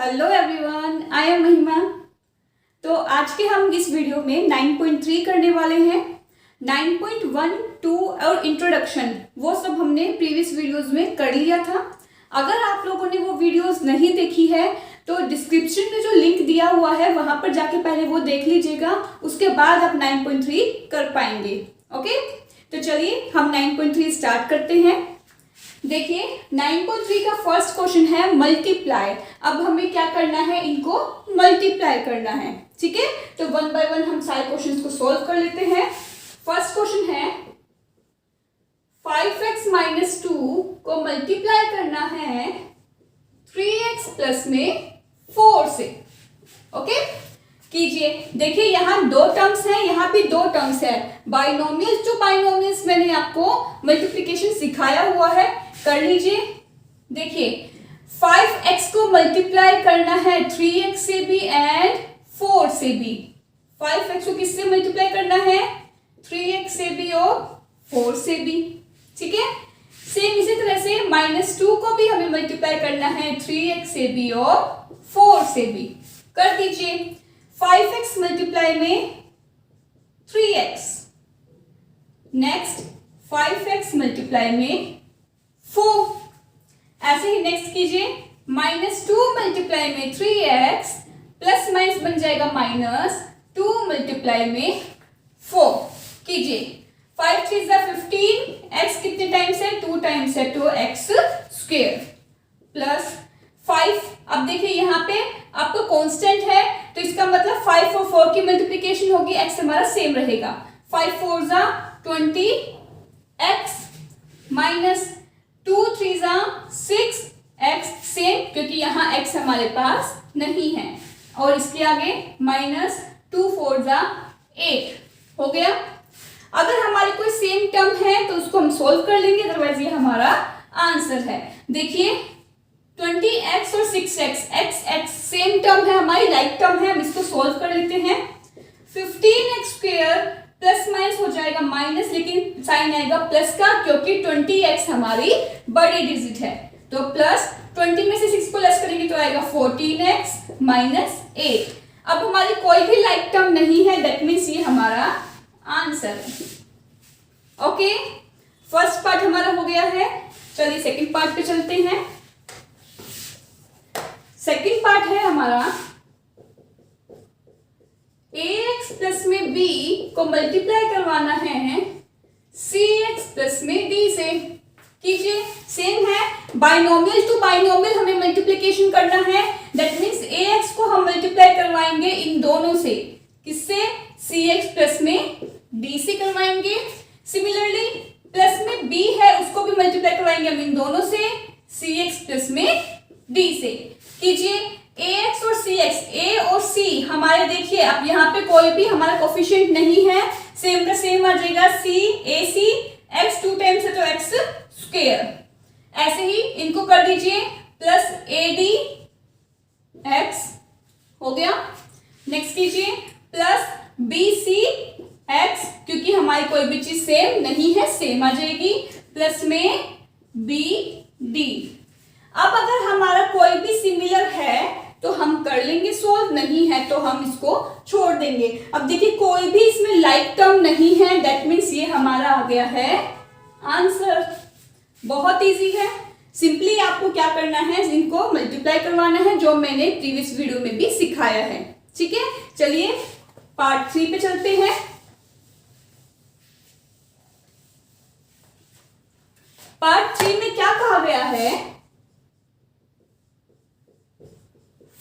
Hello everyone, I am महिमा। तो आज के हम इस वीडियो में 9.3 करने वाले हैं। 9.1, 2 और इंट्रोडक्शन वो सब हमने प्रीवियस वीडियोस में कर लिया था। अगर आप लोगों ने वो वीडियोस नहीं देखी है तो डिस्क्रिप्शन में जो लिंक दिया हुआ है वहां पर जाके पहले वो देख लीजिएगा, उसके बाद आप 9.3 कर पाएंगे। ओके, तो चलिए हम 9.3 स्टार्ट करते हैं। देखिए 9.3 का फर्स्ट क्वेश्चन है मल्टीप्लाई। अब हमें क्या करना है, इनको मल्टीप्लाई करना है। ठीक है, तो वन बाय वन हम सारे क्वेश्चंस को सॉल्व कर लेते हैं। फर्स्ट क्वेश्चन है 5x माइनस 2 को मल्टीप्लाई करना है 3x प्लस में 4 से। ओके, कीजिए। देखिए यहाँ दो टर्म्स हैं, यहाँ भी दो टर्म्स है। बाइनोमियल्स टू बाइनोमियल्स मैंने आपको मल्टीप्लिकेशन सिखाया हुआ है, कर लीजिए। देखिए 5x को मल्टीप्लाई करना है 3x से भी एंड 4 से भी। 5x को किससे मल्टीप्लाई करना है, 3x से भी और 4 से भी। ठीक है, सेम इसी तरह से -2 को भी हमें मल्टीप्लाई करना है 3x से भी और 4 से भी। कर दीजिए। 5x मल्टीप्लाई में 3x, नेक्स्ट 5x मल्टीप्लाई में 4। ऐसे ही नेक्स्ट कीजिए। -2 मल्टीप्लाई में 3x प्लस माइनस बन जाएगा -2 मल्टीप्लाई में 4। कीजिए। 5 3 15, x कितने टाइम्स है, 2 टाइम्स है, तो x स्क्वायर प्लस 5। अब देखिए यहाँ पे आपका कांस्टेंट है तो इसका मतलब 5 और 4 की मल्टीप्लिकेशन होगी, x हमारा सेम रहेगा। 5 4 20 x माइनस 2 3 6 x सेम, क्योंकि यहाँ x हमारे पास नहीं है। और इसके आगे -2 4 8 हो गया। अगर हमारे कोई सेम टर्म है तो उसको हम सोल्व कर लेंगे, अदरवाइज ये हमारा आंसर है। देखिए 20x और 6x, x सेम टर्म है, हमारी लाइक टर्म है, हम इसको सोल्व कर लेते हैं। 15x स्क्वायर प्लस माइनस हो जाएगा माइनस, लेकिन साइन आएगा प्लस का, क्योंकि 20x हमारी बड़ी डिजिट है। तो प्लस 20 में से 6 को लेस करेंगे तो आएगा 14x माइनस 8। अब हमारी कोई भी लाइक टर्म नहीं है, दैट मीन्स ये हमारा आंसर है। ओके, फर्स्ट पार्ट हमारा हो गया है। चलिए सेकंड पार्ट पे चलते हैं। सेकंड पार्ट है हमारा ax प्लस में b को मल्टीप्लाई करवाना है cx प्लस में d से। कीजिए। सेम है, बाइनोमियल टू बाइनोमियल हमें मल्टीप्लिकेशन करना है, दैट मीन्स ax को हम मल्टीप्लाई करवाएंगे इन दोनों से। किससे, cx प्लस में d से करवाएंगे। सिमिलरली प्लस में b है, उसको भी मल्टीप्लाई करवाएंगे हम इन दोनों से, cx प्लस में d से। कीजिए। ax और cx, a और c हमारे, देखिए अब यहाँ पे कोई भी हमारा कोफिशिएंट नहीं है, सेम का सेम आ जाएगा। c ac, x 2 टाइम्स है तो x स्क्वायर। ऐसे ही इनको कर दीजिए, प्लस ad x हो गया। नेक्स्ट कीजिए प्लस bc x, क्योंकि हमारी कोई भी चीज सेम नहीं है, सेम आ जाएगी, प्लस में bd। अब अगर हमारा कोई भी सिमिलर है तो हम कर लेंगे सोल्व, नहीं है तो हम इसको छोड़ देंगे। अब देखिए कोई भी इसमें लाइक टर्म नहीं है, दैट मीन्स ये हमारा आ गया है आंसर। बहुत इजी है, सिंपली आपको क्या करना है, इनको मल्टीप्लाई करवाना है, जो मैंने प्रीवियस वीडियो में भी सिखाया है। ठीक है, चलिए पार्ट 3 पे चलते हैं। पार्ट 3 में क्या कहा गया है,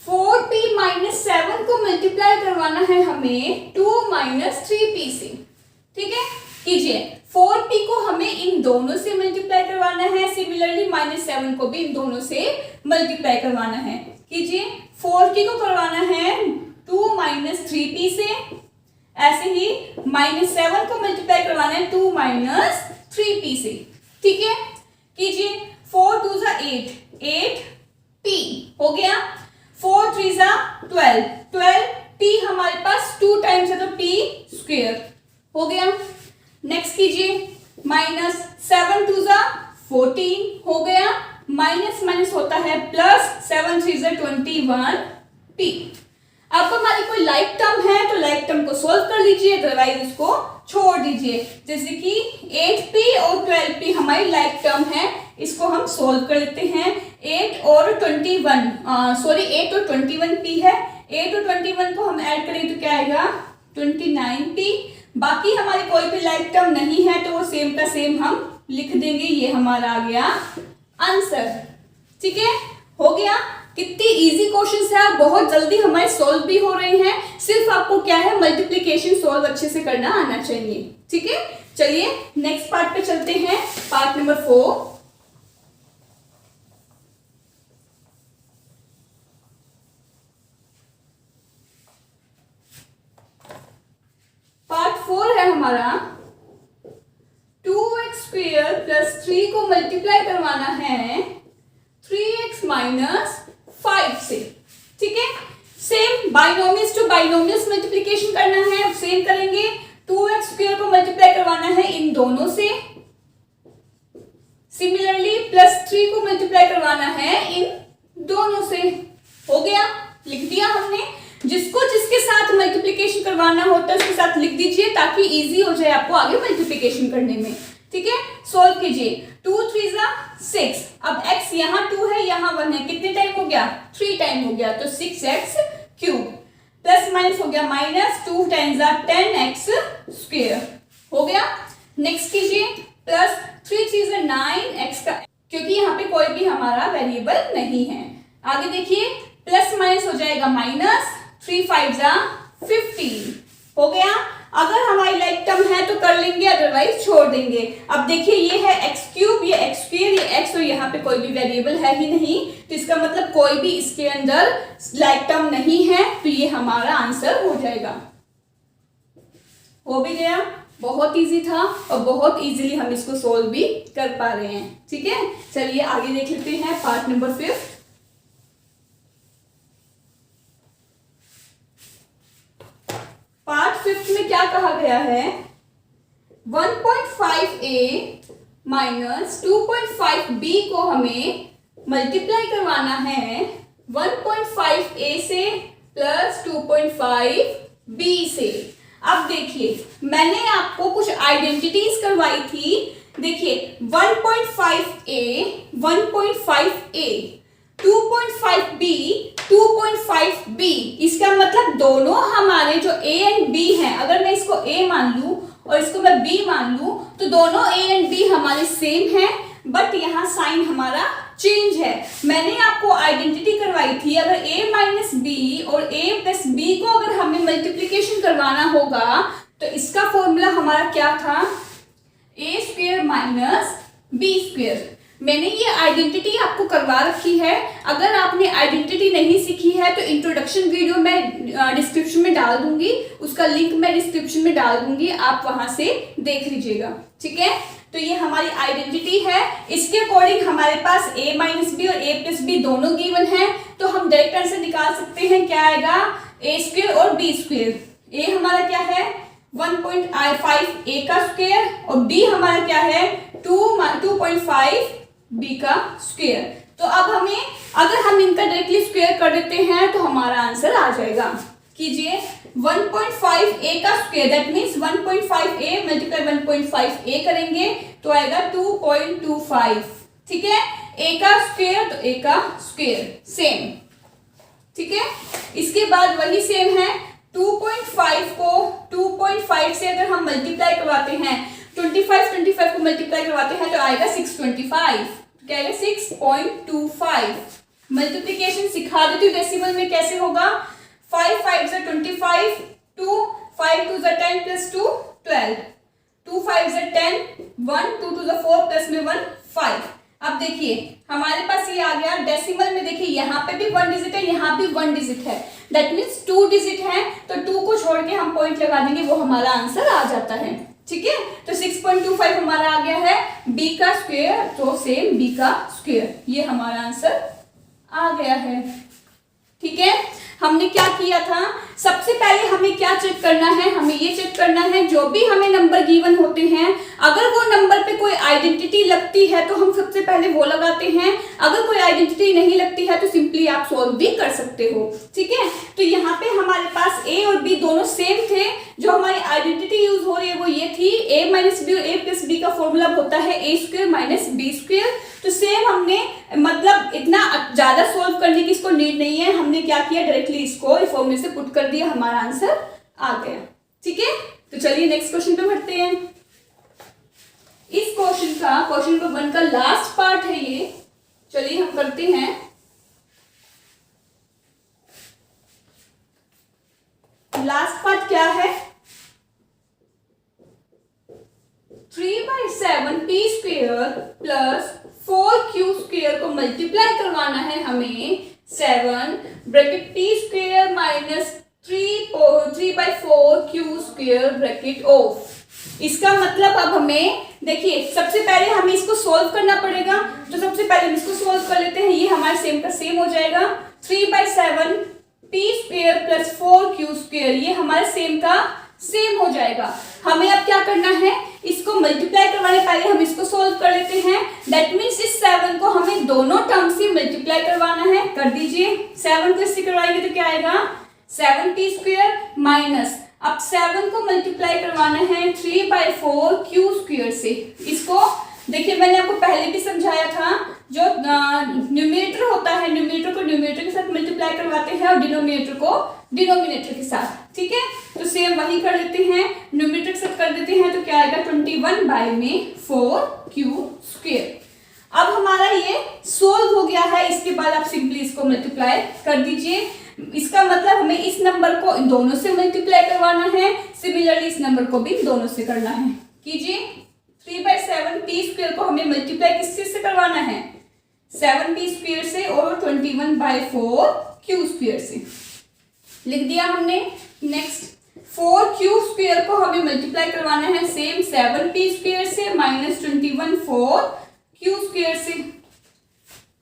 4p माइनस 7 को मल्टीप्लाई करवाना है हमें 2 माइनस 3p से। ठीक है, कीजिए। 4p को हमें इन दोनों से मल्टीप्लाई करवाना है, सिमिलरली -7 को भी इन दोनों से मल्टीप्लाई करवाना है। कीजिए। 4p को करवाना है 2 माइनस 3p से। ऐसे ही -7 को मल्टीप्लाई करवाना है 2 माइनस 3p से। ठीक है, कीजिए। 4 2 8, 8p हो गया। 4 3 12, 12p हमारे पास 2 टाइम्स है तो p स्क्वायर हो गया। नेक्स्ट कीजिए। -7 2 14 हो गया। माइनस माइनस होता है प्लस, 7 3 21 p। अब हमारी कोई लाइक टर्म है तो लाइक टर्म को सोल्व कर लीजिए, अदरवाइज उसको छोड़ दीजिए। जैसे कि 8p और 12p हमारी लाइक टर्म है, इसको हम सोल्व कर लेते हैं। 8 और 21p है, 8 और 21 को हम ऐड करें तो क्या आएगा 29p। बाकी हमारी कोई भी लाइक टर्म नहीं है तो वो सेम का सेम हम लिख देंगे, ये हमारा आ गया आंसर। ठीक है, हो गया। कितनी इजी क्वेश्चंस है, बहुत जल्दी हमारे सॉल्व भी हो रहे हैं। सिर्फ आपको क्या है मल्टीप्लिकेशन सॉल्व अच्छे से करना आना चाहिए। ठीक है, चलिए नेक्स्ट पार्ट पे चलते हैं, पार्ट नंबर 4। पार्ट 4 है हमारा 2x स्क्वायर प्लस 3 को मल्टीप्लाई करवाना है 3x माइनस 5 से। ठीक है, same binomials to binomials multiplication करना है, सेम करेंगे। 2x स्क्वायर को मल्टीप्लाई करवाना है इन दोनों से, सिमिलरली प्लस 3 को मल्टीप्लाई करवाना है इन दोनों से। हो गया, लिख दिया हमने। जिसको जिसके साथ मल्टीप्लिकेशन करवाना होता है उसके साथ लिख दीजिए ताकि इजी हो जाए आपको आगे मल्टीप्लिकेशन करने में। ठीक है, सोल्व कीजिए। 2 3 6। अब x यहाँ 2 है यहाँ 1 है, कितने टाइम हो गया 3 टाइम हो गया, तो 6x क्यूब प्लस माइनस हो गया माइनस 2 टाइम्स 10x स्क्वायर हो गया। नेक्स्ट कीजिए, प्लस 3 3 9x का, क्योंकि यहाँ पे कोई भी हमारा वेरिएबल नहीं है। आगे देखिए, प्लस माइनस हो जाएगा माइनस 3 5 15 हो गया। अगर हमारी लाइक टर्म है तो कर लेंगे, अदरवाइज छोड़ देंगे। अब देखिए ये है एक्स क्यूब, ये एक्स स्क्वायर, ये एक्स, और यहाँ पे कोई भी वेरिएबल है ही नहीं, तो इसका मतलब कोई भी इसके अंदर लाइक टर्म नहीं है, तो ये हमारा आंसर हो जाएगा। हो भी गया, बहुत इजी था और बहुत इजीली हम इसको सोल्व भी कर पा रहे हैं। ठीक है, चलिए आगे देख लेते हैं पार्ट नंबर 5। पार्ट 5 में क्या कहा गया है, 1.5a माइनस 2.5b को हमें मल्टीप्लाई करवाना है 1.5a से प्लस 2.5b से। अब देखिए मैंने आपको कुछ आइडेंटिटीज करवाई थी। देखिए 1.5a 1.5a 2.5b 2.5b, इसका मतलब दोनों हमारे जो a एंड b हैं, अगर मैं इसको a मान लूं और इसको मैं b मान लूं तो दोनों a एंड b हमारे सेम हैं, बट यहाँ साइन हमारा चेंज है। मैंने आपको आइडेंटिटी करवाई थी, अगर a माइनस बी और a प्लस बी को अगर हमें मल्टीप्लीकेशन करवाना होगा तो इसका फॉर्मूला हमारा क्या था, a square minus B square. मैंने ये आइडेंटिटी आपको करवा रखी है। अगर आपने आइडेंटिटी नहीं सीखी है तो इंट्रोडक्शन वीडियो मैं डिस्क्रिप्शन में डाल दूंगी, उसका लिंक मैं डिस्क्रिप्शन में डाल दूंगी, आप वहां से देख लीजिएगा। ठीक है, तो ये हमारी आइडेंटिटी है। इसके अकॉर्डिंग हमारे पास a माइनस बी और a प्लस बी दोनों गिवन है, तो हम डायरेक्ट आंसर निकाल सकते हैं। क्या आएगा, a स्क्वायर और b स्क्वायर। a हमारा क्या है 1.5a का स्क्वायर और b हमारा क्या है 2.5 b का स्क्वायर। तो अब हमें अगर हम इनका डायरेक्टली स्क्वायर कर देते हैं तो हमारा आंसर आ जाएगा। कीजिए 1.5a का square, that means 1.5a multiply 1.5a करेंगे तो आएगा 2.25। ठीक है, a का स्क्वायर तो a का स्क्वायर सेम। ठीक है, इसके बाद वही सेम है 2.5 को 2.5 से अगर हम मल्टीप्लाई करवाते हैं 25 को मल्टीप्लाई करवाते हैं तो आएगा 625। क्या आएगा 6.25। मल्टीप्लिकेशन सिखा देती हूँ डेसिमल में कैसे होगा। 5 5 25, 2 5 2 10 प्लस 2 12, 2 5 10, 1 2 2 4 प्लस में 1 5। अब देखिए हमारे पास ये आ गया डेसिमल में। देखिए यहाँ पे भी 1 डिजिट है, यहाँ भी 1 डिजिट है, दैट मीन्स 2 डिजिट है, तो 2 को छोड़ के हम पॉइंट लगा देंगे, वो हमारा आंसर आ जाता है। ठीक है, तो 6.25 हमारा आ गया है। b का स्क्वायर तो सेम b का स्क्वायर, ये हमारा आंसर आ गया है। ठीक है, हमने क्या किया था, सबसे पहले हमें क्या चेक करना है, हमें ये चेक करना है जो भी हमें नंबर गिवन होते हैं, अगर वो नंबर पे कोई आइडेंटिटी लगती है तो हम सबसे पहले वो लगाते हैं, अगर कोई आइडेंटिटी नहीं लगती है तो सिंपली आप सॉल्व भी कर सकते हो। ठीक है, तो यहाँ पे हमारे पास a और b दोनों सेम थे, जो हमारी आइडेंटिटी यूज हो रही है वो ये थी a माइनस बी और a प्लस बी का फॉर्मूला होता है a square minus B square. तो सेम हमने मतलब इतना ज्यादा सोल्व करने की इसको नीड नहीं है, हमने क्या किया डायरेक्टली इसको फॉर्मूले से पुट कर दिया, हमारा आंसर आ गया। ठीक है, तो चलिए नेक्स्ट क्वेश्चन पे बढ़ते हैं। इस क्वेश्चन का क्वेश्चन नंबर 1 का लास्ट पार्ट है ये, चलिए हम करते हैं। लास्ट पार्ट क्या है, 3/7 p square plus 4q square को मल्टीप्लाई करवाना है हमें 7 bracket p square minus 3/4q square bracket of. इसका मतलब अब हमें देखिए सबसे पहले हमें इसको सोल्व करना पड़ेगा, तो सबसे पहले हम इसको सोल्व कर लेते हैं। ये हमारे सेम का सेम हो जाएगा, 3/7 p square plus 4q square, ये हमारे सेम का सेम हो जाएगा। हमें अब क्या करना है, इसको मल्टीप्लाई करवाने पहले हम इसको सोल्व कर लेते हैं। दैट मीन्स इस 7 को हमें दोनों टर्म से मल्टीप्लाई करवाना है, कर दीजिए। 7 को इससे करवाएंगे तो क्या आएगा, 7p स्क्वेयर माइनस, अब 7 को मल्टीप्लाई करवाना है 3/4q स्क्वेयर से। इसको देखिए मैंने आपको पहले भी समझाया था, जो न्यूमरेटर होता है, न्यूमरेटर को न्यूमरेटर के साथ मल्टीप्लाई करवाते हैं और डिनोमिनेटर को डिनोमिनेटर के साथ। ठीक है, तो सेम वही कर लेते हैं, न्यूमरेटर के साथ कर देते हैं, तो क्या आएगा 21/4q स्क्वेयर। अब हमारा ये सोल्व हो गया है, इसके बाद आप सिंपली इसको मल्टीप्लाई कर दीजिए। इसका मतलब हमें इस नंबर को इन दोनों से मल्टीप्लाई करवाना है, सिमिलरली इस नंबर को भी दोनों से करना है। कीजिए, 3/7 p स्क्वेयर को हमें मल्टीप्लाई किस चीज से करवाना है, 7p स्क्वेयर से और 21/4q स्क्वेयर से। लिख दिया हमने। नेक्स्ट 4q स्क्वेयर को हमें मल्टीप्लाई करवाना है सेम 7p स्क्वेयर से माइनस 21/4q स्क्वेयर से।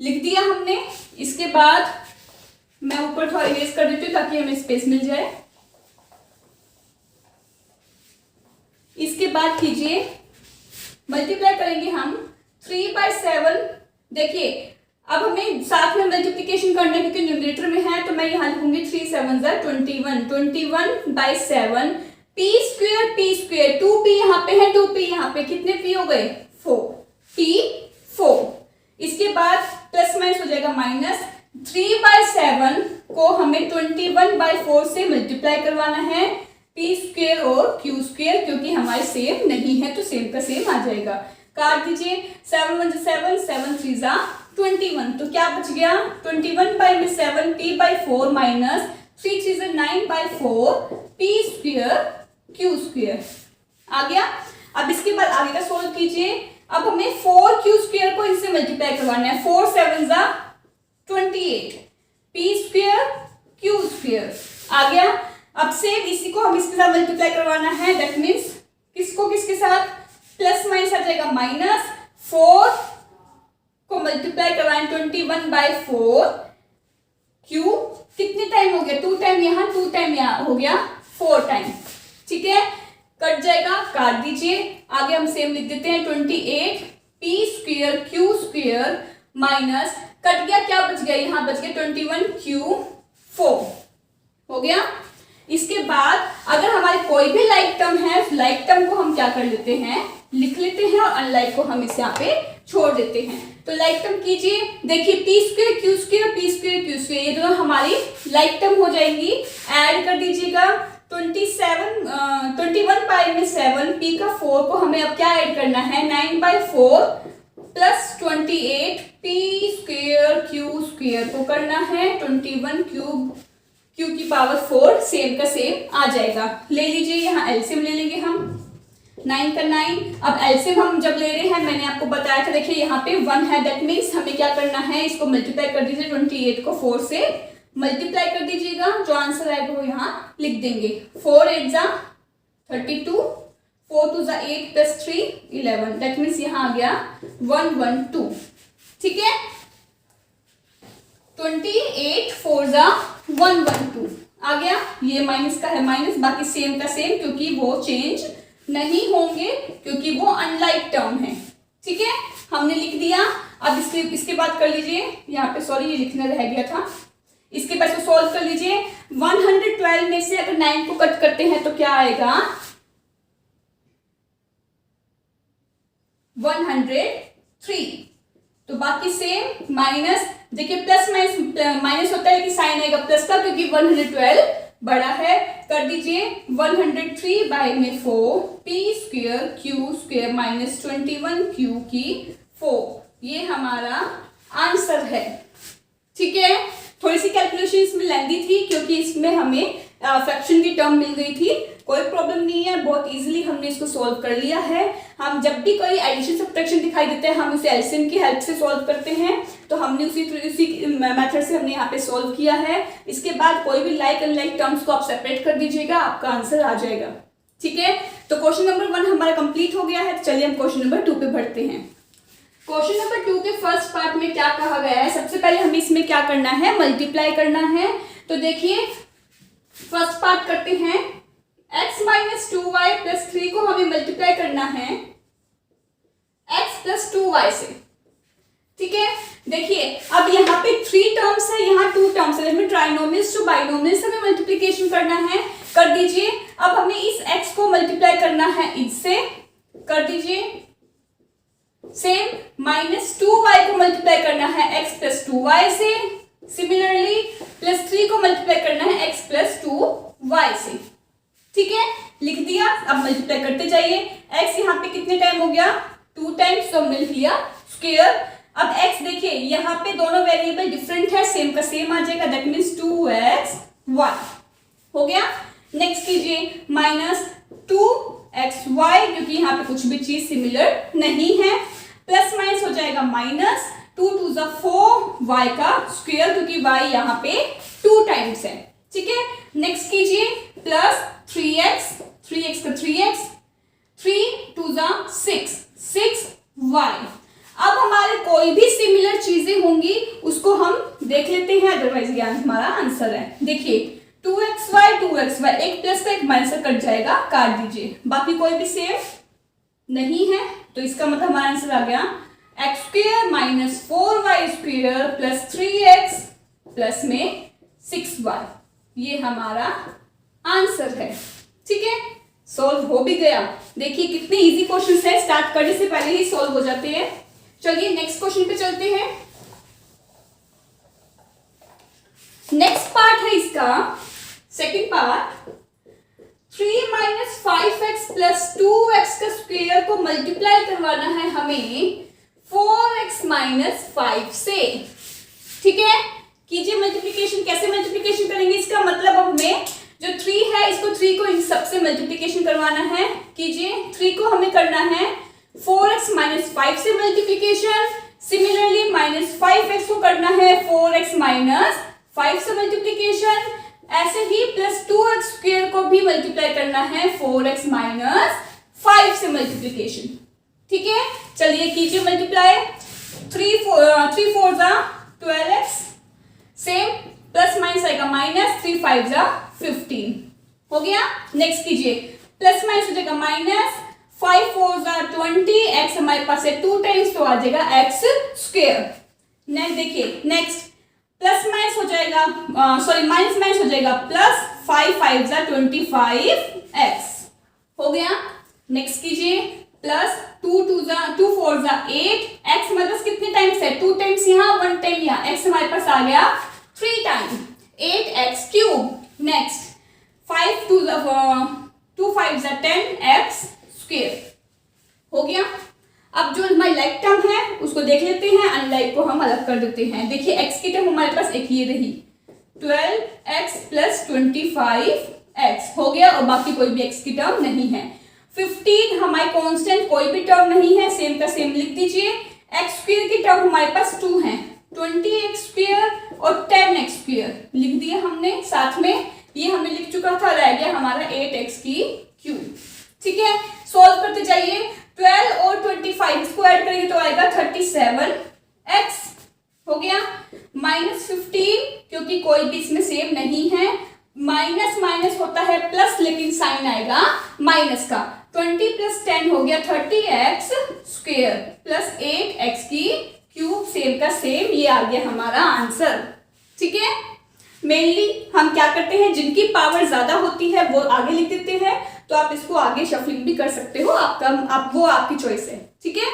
लिख दिया हमने। इसके बाद मैं ऊपर थोड़ा इरेज कर देती हूँ ताकि हमें स्पेस मिल जाए। इसके बाद कीजिए, मल्टीप्लाई करेंगे हम 3/7। देखिए अब हमें साथ में मल्टीप्लिकेशन करना है क्योंकि न्यूमरेटर में है, तो मैं यहाँ लिखूंगी 3 7 21, 21/7 p स्क्वेयर 2p यहाँ पे है, 2p यहाँ पे, कितने p हो गए 4, p 4। इसके बाद प्लस माइनस हो जाएगा माइनस, 3/7 को हमें 21/4 से मल्टीप्लाई करवाना है, p स्क्वेयर और q स्क्वेयर, क्योंकि हमारे सेम नहीं है तो सेम का सेम आ जाएगा। काट दीजिए, 7 1 7 7 3 21, तो क्या बच गया 21/7p/4 minus 3 3 9/4 p square q square आ गया। अब इसके बाद आगे का सोल्व कीजिए। अब हमें 4q स्क्वेयर को इनसे मल्टीप्लाई करवाना है, 4 7 28 p स्क्वेयर q स्क्वेयर आ गया। अब सेम इसी को हम इसके साथ मल्टीप्लाई करवाना है, दैट मीन्स किसको किसके साथ, प्लस माइनस आ जाएगा माइनस, 4 को मल्टीप्लाई करवाएं 21/4 q, कितने टाइम हो गया 2 टाइम यहाँ 2 टाइम यहाँ हो गया 4 टाइम। ठीक है, कट जाएगा, काट दीजिए। आगे हम सेम लिख देते हैं 28 p square q square minus, cut गया, क्या बच गया, यहाँ बच गया 21q4 हो गया। इसके बाद अगर हमारे कोई भी लाइक टर्म है, लाइक टर्म को हम क्या कर लेते हैं, लिख लेते हैं, और अनलाइक को हम इस यहाँ पे छोड़ देते हैं। तो लाइक टर्म कीजिए, देखिए p square q square p square q square, ये दोनों हमारी लाइक टर्म हो जाएंगी। ऐड कर दीजिएगा 21/7 p का 4 को हमें अब क्या ऐड करना है, 9/4 plus 28 p square q square को करना है 21 q की पावर 4, सेम का सेम आ जाएगा। ले लीजिए, यहाँ एलसीएम ले लेंगे हम, 9 का 9। अब एलसीएम हम जब ले रहे हैं, मैंने आपको बताया था, देखिए यहाँ पे 1 है, दैट मीन्स हमें क्या करना है, इसको मल्टीप्लाई कर दीजिए, 28 को 4 से मल्टीप्लाई कर दीजिएगा, जो आंसर आएगा वो यहाँ लिख देंगे। 4 8 32, 4 2 8 प्लस 3 11, दैट मीन्स यहाँ आ गया 112। ठीक है, 28 4 112 आ गया, ये माइनस का है माइनस, बाकी सेम का सेम, क्योंकि वो चेंज नहीं होंगे, क्योंकि वो अनलाइक टर्म है। ठीक है, हमने लिख दिया। अब इसके बाद कर लीजिए, यहाँ पे सॉरी ये लिखना रह गया था, इसके बाद से सॉल्व कर लीजिए। 112 में से अगर 9 को कट करते हैं तो क्या आएगा, 103। तो बाकी सेम माइनस, देखिए प्लस माइनस होता है लेकिन साइन आएगा प्लस का, क्योंकि 112 बड़ा है। कर दीजिए 103 बाई में 4 P square Q square minus 21 Q की 4, ये हमारा आंसर है। ठीक है, थोड़ी सी कैलकुलेशन इसमें लेंदी थी क्योंकि इसमें हमें फ्रैक्शन की टर्म मिल गई थी, कोई प्रॉब्लम नहीं है, बहुत इजीली हमने इसको सॉल्व कर लिया है। हम जब भी कोई एडिशन सब्ट्रैक्शन दिखाई देता है हम उसे एलसीएम की हेल्प से सॉल्व करते हैं, तो हमने उसी मेथड से हमने यहाँ पे सॉल्व किया है। इसके बाद कोई भी लाइक अनलाइक टर्म्स को आप सेपरेट कर दीजिएगा, आपका आंसर आ जाएगा। ठीक है, तो क्वेश्चन नंबर 1 हमारा कंप्लीट हो गया है। चलिए हम क्वेश्चन नंबर 2 पे बढ़ते हैं। क्वेश्चन नंबर 2 के फर्स्ट पार्ट में क्या कहा गया है, सबसे पहले हमें इसमें क्या करना है, मल्टीप्लाई करना है। तो देखिए फर्स्ट पार्ट करते हैं, x माइनस 2y प्लस 3 को हमें मल्टीप्लाई करना है x प्लस 2y से। ठीक है, देखिए अब यहाँ पे 3 टर्म्स है, यहाँ 2 टर्म्स है, इसमें ट्राइनोमियल्स टू बाइनोमियल्स हमें मल्टीप्लिकेशन करना है। कर दीजिए, अब हमें इस x को मल्टीप्लाई करना है इससे, कर दीजिए। सेम माइनस 2y को मल्टीप्लाई करना है x प्लस 2y से, सिमिलरली प्लस 3 को मल्टीप्लाई करना है x प्लस 2y से। ठीक है, लिख दिया। अब मल्टीप्लाई करते जाइए, x यहाँ पे कितने टाइम हो गया, 2 टाइम्स, तो हमने लिख लिया स्क्वायर। अब x देखिए यहाँ पे दोनों वेरिएबल डिफरेंट है, सेम का सेम आ जाएगा, दैट मीन्स 2x1 हो गया। नेक्स्ट कीजिए माइनस 2xy, क्योंकि यहाँ पे कुछ भी चीज सिमिलर नहीं है, प्लस माइनस हो जाएगा माइनस 2 2 जा 4 y का स्क्वायर, क्योंकि y यहाँ पे 2 टाइम्स है। ठीक है, नेक्स्ट कीजिए प्लस 3x का 3x, 3 2 जा 6y। अब हमारे कोई भी सिमिलर चीजें होंगी उसको हम देख लेते हैं, अदरवाइज ज्ञान हमारा आंसर है। देखिए 2xy, एक प्लस का एक माइनस का कट जाएगा, काट दीजिए, बाकी कोई भी सेम नहीं है, तो इसका मतलब हमारा आंसर आ गया x square minus 4y square plus 3x plus में 6y, ये हमारा आंसर है। ठीक है, सॉल्व हो भी गया। देखिए कितने इजी क्वेश्चंस है, स्टार्ट करने से पहले ही सॉल्व हो जाते हैं। चलिए नेक्स्ट क्वेश्चन पे चलते हैं। नेक्स्ट पार्ट है इसका second part, 3 minus 5x plus 2x का स्क्वायर को मल्टीप्लाई करवाना है हमें 4x माइनस 5 से। ठीक है, कीजिए मल्टीप्लिकेशन। कैसे मल्टीप्लिकेशन करेंगे, इसका मतलब अब हमें जो 3 है इसको 3 को इन सबसे मल्टीप्लिकेशन करवाना है। कीजिए, 3 को हमें करना है 4x माइनस 5 से मल्टीप्लिकेशन, सिमिलरली माइनस 5x को करना है 4x माइनस 5 से मल्टीप्लिकेशन, ऐसे ही प्लस 2x स्क्वायर को भी मल्टीप्लाई करना है 4x माइनस 5 से मल्टीप्लिकेशन। ठीक है, चलिए कीजिए मल्टीप्लाई, 3 4 जा 12x, सेम प्लस माइनस आएगा माइनस, 3 5 जा 15 हो गया। नेक्स्ट कीजिए, प्लस माइनस हो जाएगा माइनस, 5 4 जा 20, x हमारे पास है 2 टाइम्स, तो आ जाएगा x स्क्वायर। नेक्स्ट देखिए, नेक्स्ट प्लस माइनस हो जाएगा, सॉरी माइनस माइनस हो जाएगा प्लस, 5 5 जा 25x हो गया। नेक्स्ट कीजिए, प्लस 2 4 जा 8, x हमारे पास कितने टाइम्स है, 2 टाइम्स यहाँ 1 टाइम यहाँ, x हमारे पास आ गया 3 टाइम, 8x क्यूब। नेक्स्ट 2 5 जा 10x स्क्वायर हो गया। अब जो हमारी लाइक टर्म है उसको देख लेते हैं, अनलाइक को हम अलग कर देते हैं। देखिए x की टर्म हमारे पास एक ये रही, 12x प्लस 25x हो गया, और बाकी कोई भी x की टर्म नहीं है। 15 हमारी कांस्टेंट, कोई भी टर्म नहीं है, सेम का सेम लिख दीजिए। x स्क्वायर की टर्म हमारे पास 2 है, 20x स्क्वायर और 10x स्क्वायर लिख दिया हमने साथ में, ये हमने लिख चुका था, रह गया हमारा 8x की क्यूब। ठीक है, सॉल्व करते जाइए, 12 और 25 को ऐड करेंगे तो आएगा 37x हो गया, माइनस 15 क्योंकि कोई भी इसमें सेम नहीं है, माइनस माइनस होता है प्लस, लेकिन साइन आएगा माइनस का। 20 प्लस 10 हो गया 30x स्क्वायर प्लस 8x की क्यूब, सेम का सेम, ये आ गया हमारा आंसर। ठीक है, मेनली हम क्या करते हैं, जिनकी पावर ज्यादा होती है वो आगे लिख देते हैं, तो आप इसको आगे शफलिंग भी कर सकते हो, वो आपकी चॉइस है। ठीक है,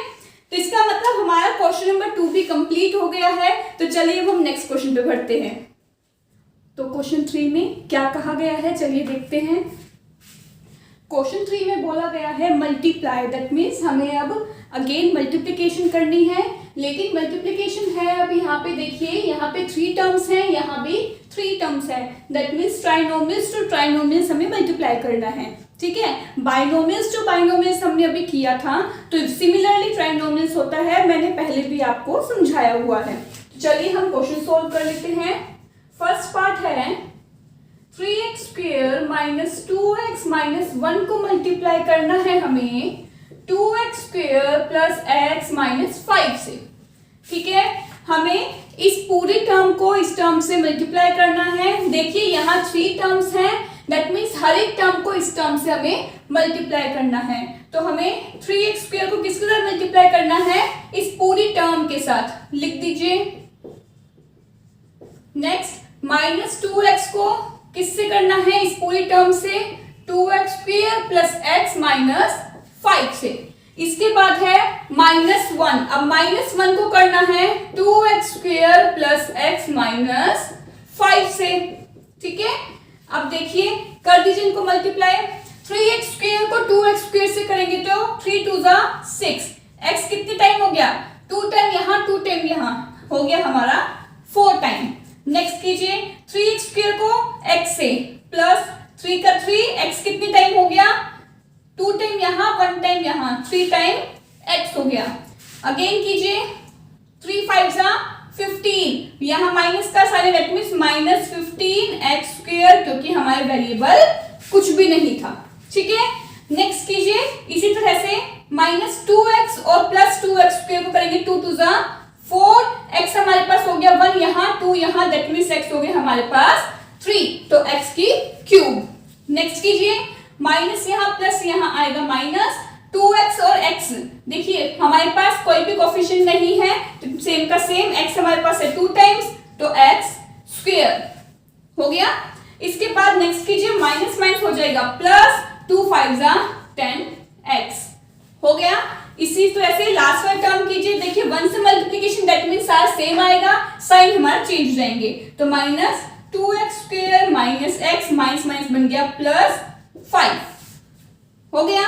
तो इसका मतलब हमारा क्वेश्चन नंबर 2 भी कंप्लीट हो गया है। तो चलिए अब हम नेक्स्ट क्वेश्चन पे बढ़ते हैं। तो क्वेश्चन 3 में क्या कहा गया है, चलिए देखते हैं। क्वेश्चन 3 में बोला गया है मल्टीप्लाई, दैट मीन्स हमें अब अगेन मल्टीप्लिकेशन करनी है, लेकिन मल्टीप्लिकेशन है अब यहाँ पे देखिए, यहाँ पे 3 टर्म्स हैं, यहाँ भी 3 टर्म्स है, that means trinomials to trinomials हमें मल्टीप्लाई करना है। ठीक है, बाइनोमियल्स टू बाइनोमियल्स हमने अभी किया था, तो सिमिलरली ट्राइनोमियल्स होता है, मैंने पहले भी आपको समझाया हुआ है। तो चलिए हम क्वेश्चन सोल्व कर लेते हैं। फर्स्ट पार्ट है 3x square minus 2x minus 1 को मल्टीप्लाई करना है हमें 2x square plus x minus 5 से। ठीक है, हमें इस पूरी टर्म को इस टर्म से मल्टीप्लाई करना है। देखिए यहाँ 3 टर्म्स हैं, दैट मीन्स हर एक टर्म को इस टर्म से हमें मल्टीप्लाई करना है। तो हमें 3x स्क्वायर को किसके साथ मल्टीप्लाई करना है, इस पूरी टर्म के साथ, लिख दीजिए। नेक्स्ट माइनस 2x को किससे करना है, इस पूरी टर्म से, 2x square plus x minus 5 से। इसके बाद है -1, अब -1 को करना है 2x square plus x minus 5 से। ठीक है, अब देखिए कर दीजिए इनको मल्टीप्लाई। 3x स्क्वायर को 2x स्क्वायर से करेंगे तो 3 2 6, x कितने टाइम हो गया, 2 टाइम यहाँ 2 टाइम यहाँ, हो गया हमारा 4 टाइम। नेक्स्ट कीजिए 3x स्क्वायर को x से प्लस 3 का 3, x कितने टाइम हो गया, 2 टाइम यहाँ 1 टाइम यहाँ, 3 टाइम x हो गया। अगेन कीजिए 3 5 15, यहाँ माइनस का sign, that means minus 15x square, क्योंकि हमारे वेरिएबल कुछ भी नहीं था। ठीक है, नेक्स्ट कीजिए इसी तरह से -2x और प्लस 2x स्क्वायर को करेंगे 2 2 4, x हमारे पास हो गया 1 यहाँ 2 यहाँ, दैट मींस x हो गया हमारे पास 3, तो x की क्यूब। नेक्स्ट कीजिए माइनस यहाँ प्लस यहाँ आएगा माइनस 2x और x, देखिए हमारे पास कोई भी कोफिशिएंट नहीं है, तो सेम का सेम, x हमारे पास है 2 टाइम्स, तो x स्क्वायर हो गया। इसके बाद नेक्स्ट कीजिए माइनस माइनस हो जाएगा प्लस 2 5 10x हो गया। इसी तरह से लास्ट वाला टर्म कीजिए, देखिए 1 से मल्टीप्लिकेशन, दैट मींस सारा सेम आएगा, साइन हमारा चेंज हो जाएंगे, तो minus 2x square minus x minus minus बन गया प्लस 5 हो गया।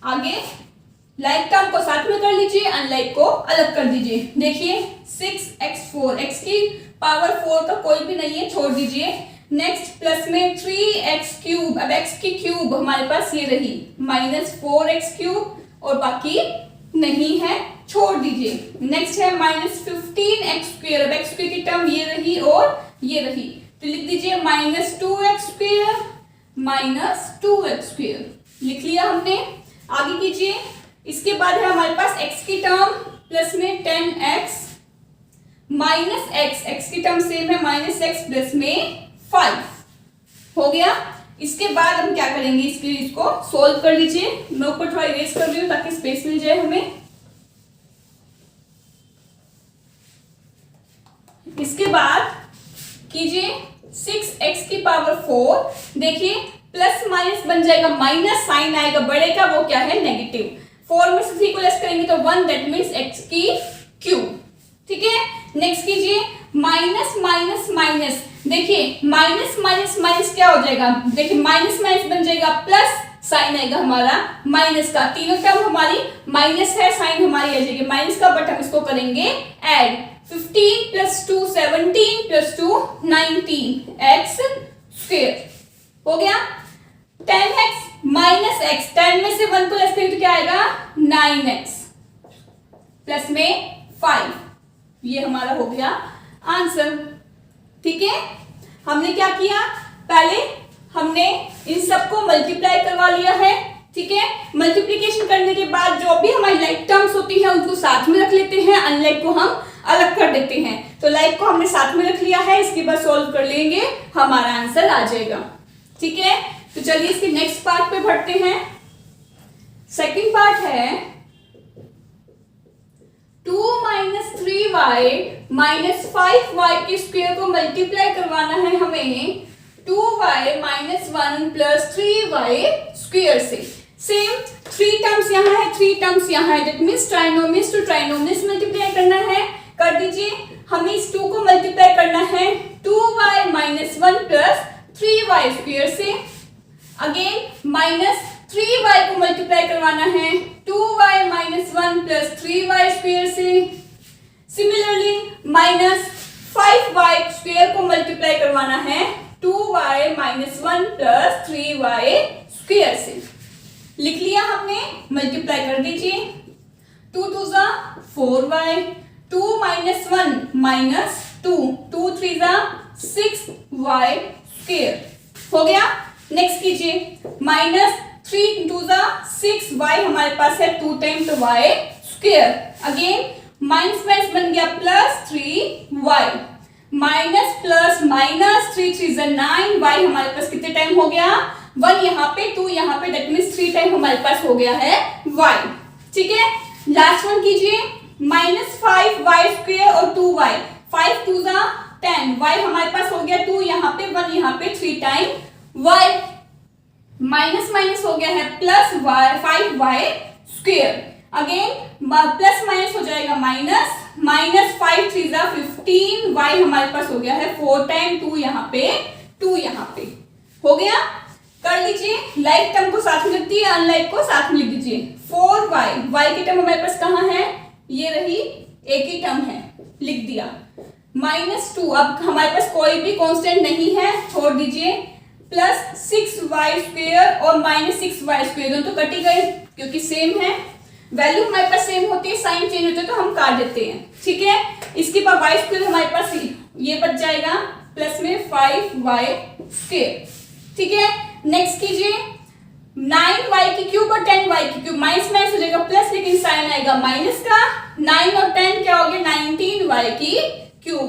आगे लाइक टर्म को साथ में कर लीजिए, अनलाइक को अलग कर दीजिए। देखिए 6x4, x की पावर 4 का कोई भी नहीं है, छोड़ दीजिए। नेक्स्ट प्लस में 3x क्यूब, अब x की क्यूब हमारे पास ये रही माइनस 4x क्यूब, और बाकी नहीं है, छोड़ दीजिए। नेक्स्ट है -15x स्क्वायर, अब x स्क्वायर की टर्म ये रही और ये रही, तो लिख दीजिए -2x square minus 2x square, लिख लिया हमने। आगे कीजिए, इसके बाद है हमारे पास x की टर्म प्लस में 10x माइनस x की टर्म सेम है -x प्लस में 5 हो गया। इसके बाद हम क्या करेंगे, इसको सोल्व कर लीजिए। मैं ऊपर थोड़ा इरेज कर रही हूँ ताकि स्पेस मिल जाए हमें। इसके बाद कीजिए 6x की पावर 4, देखिए प्लस माइनस बन जाएगा माइनस, साइन आएगा बड़े का, वो क्या है नेगेटिव, 4 में से 3 को लेस करेंगे तो 1, दैट मींस x की क्यूब। ठीक है, नेक्स्ट कीजिए माइनस माइनस माइनस, देखिए माइनस माइनस माइनस क्या हो जाएगा, देखिए माइनस माइनस बन जाएगा प्लस, साइन आएगा हमारा माइनस का, तीनों टर्म हमारी माइनस है, साइन हमारी आ जाएगी माइनस का, बट हम इसको करेंगे add. 15 plus 2 17 plus 2 19x square हो गया। 10x माइनस x, 10 में से 1 को लेस करें तो क्या आएगा 9x प्लस में 5, ये हमारा हो गया आंसर। ठीक है, हमने क्या किया, पहले हमने इन सबको मल्टीप्लाई करवा लिया है। ठीक है, मल्टीप्लिकेशन करने के बाद जो भी हमारी लाइक टर्म्स होती हैं उनको साथ में रख लेते हैं, अनलाइक को हम अलग कर देते हैं। तो लाइक को हमने साथ में रख लिया है, इसके बाद सोल्व कर लेंगे, हमारा आंसर आ जाएगा। ठीक है, तो चलिए इसके नेक्स्ट पार्ट पे बढ़ते हैं। सेकंड पार्ट है 2 - 3y - 5y के स्क्वायर को मल्टीप्लाई करवाना है हमें 2y - 1 + 3y स्क्वायर से। सेम 3 टर्म्स यहाँ है, 3 टर्म्स यहाँ है, दैट मींस ट्राइनोमियस टू ट्राइनोमियस मल्टीप्लाई करना है। कर दीजिए, हमें इस 2 को मल्टीप्लाई करना है 2y - 1 + 3y स्क्वायर से। अगेन -3y को मल्टीप्लाई करवाना है 2y - 1 + 3y स्क्वायर से। सिमिलरली -5y स्क्वायर को मल्टीप्लाई करवाना है 2y - 1 + 3y स्क्वायर से। लिख लिया हमने, मल्टीप्लाई कर दीजिए। 2 × 2 = 4y, 2 - 1 - 2, 2 × 3 = 6y स्क्वायर हो गया। नेक्स्ट कीजिए, -3 × 2 = 6y हमारे पास है 2 टाइम तो y square. Again minus minus बन गया +3y, minus plus minus 3 × 3 = 9y हमारे पास कितने टाइम हो गया, 1 यहाँ पे 2 यहाँ पे, दैट मींस 3 टाइम हमारे पास हो गया है y। ठीक है, लास्ट वन कीजिए, -5y स्क्वायर और 2y, 5 × 2 = 10, y हमारे पास हो गया 2 यहाँ पे 1 यहाँ पे, 3 टाइम y। माइनस माइनस हो गया है +5y square. Again plus minus हो जाएगा माइनस, -5 × 3 = 15, y हमारे पास हो गया है 4 टाइम, 2 यहाँ पे 2 यहाँ पे हो गया। कर लीजिए, लाइक टर्म को साथ में लिख दिए, अनलाइक को साथ में लिख दीजिए। 4y, y की टर्म हमारे पास कहाँ है, ये रही, एक ही टर्म है, लिख दिया। -2, अब हमारे पास कोई भी कांस्टेंट नहीं है, छोड़ दीजिए। +6y स्क्वायर और -6y स्क्वायर दोनों तो कट ही गए क्योंकि सेम है, वैल्यू हमारे पास सेम होती है, साइन चेंज होते है तो हम काट देते हैं। ठीक है, इसके बाद y स्क्वायर हमारे पास ये बच जाएगा प्लस में 5y स्क्वायर। ठीक है, नेक्स्ट कीजिए, 9y³ और 10y³ माइनस माइनस हो जाएगा प्लस, लेकिन साइन आएगा माइनस का। 9 और 10 क्या हो गया, 19y³